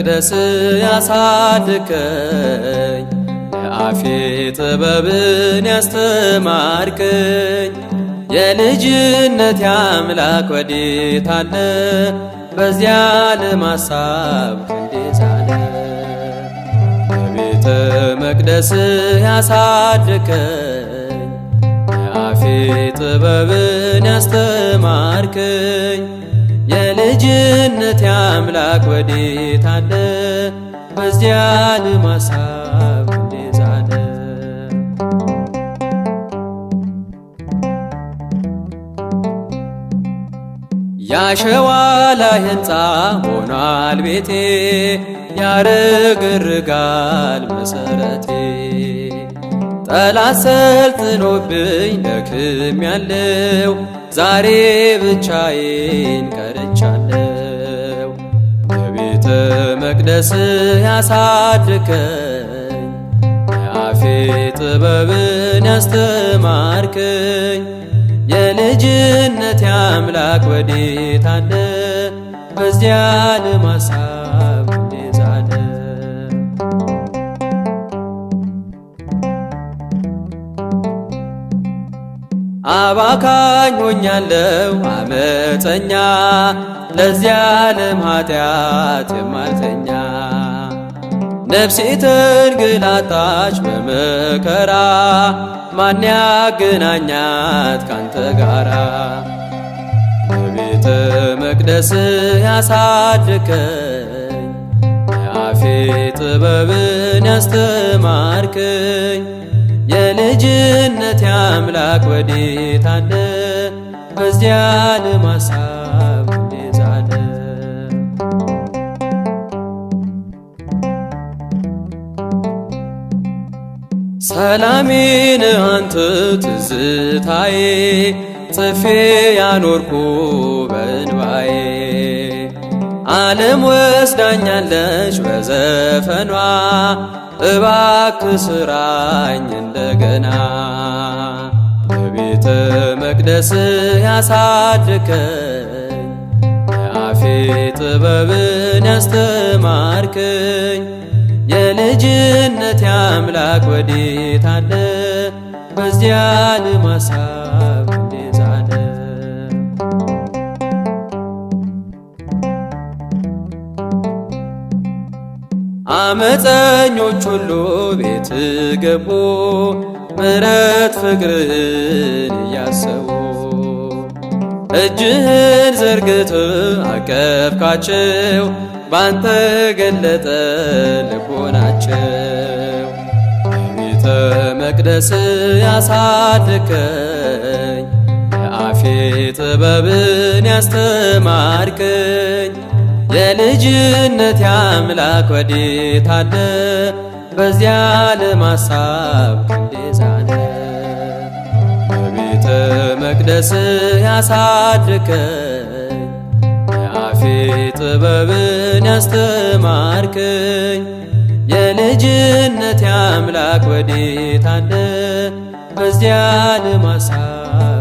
መቅደስ ያሳድከኝ ለአፌ ጥበብን ያስተማርከኝ የልጅነት አምላክ ወዴት አለ በዚያ ለማሳብ ክንዴ ዛለ። በቤተ መቅደስ ያሳድከኝ ለአፌ ጥበብን ያስተማርከኝ የልጅነት አምላክ ወዴት አለ በዚያ ለማሳብ ክንዴ ዛለ። ያሸዋ ላይ ሕንፃ ሆኗል ቤቴ ያረግርጋል መሰረቴ። ጠላት ሰልጥኖብኝ ደክሜያለሁ ዛሬ ብቻዬን ቀርቻለሁ። በቤተ መቅደስ ያሳድከኝ ለአፌ ጥበብን ያስተማርከኝ የልጅነት አምላክ ወዴት አለ በዚያ ለማሳብ ክንዴ ዛለ። አባካኝ ሆኛለሁ አመፀኛ ለዚያ ዓለም ኃጢአት የማልተኛ። ነፍሴ ተንገላታች በመከራ ማን ያገናኛት ካንተ ጋራ። በቤተ መቅደስ ያሳድከኝ ለአፌ ጥበብን ያስተማርከኝ የልጅነት አምላክ ወዴት አለ በዚያ ለማሳብ ክንዴ ዛለ። ሰላሜን አንተ ትዝታዬ ጽፌ ያኖርኩ በእንባዬ። ዓለም ወስዳኛለች በዘፈኗ እባክህ ስራኝ እንደገና። በቤተ መቅደስ ያሳድከኝ ለአፌ ጥበብን ያስተማርከኝ የልጅነት አምላክ ወዴት አለ በዚያ ለማሳብ ክንዴ ዛለ። አመፀኞች ሁሉ ቤት ገቡ ምሕረት ፍቅርህን እያሰቡ። እጅህን ዘርግተህ አቀፍካቸው ባንተ ገለጠ ልቦናቸው። በቤተ መቅደስ ያሳድከኝ ለአፌ ጥበብን ያስተማርከኝ የልጅነት አምላክ ወዴት አለ በዚያ ለማሳብ ክንዴ ዛለ። በቤተ መቅደስ ያሳድከኝ ለአፌ ጥበብን ያስተማርከኝ የልጅነት አምላክ ወዴት አለ በዚያ ለማሳብ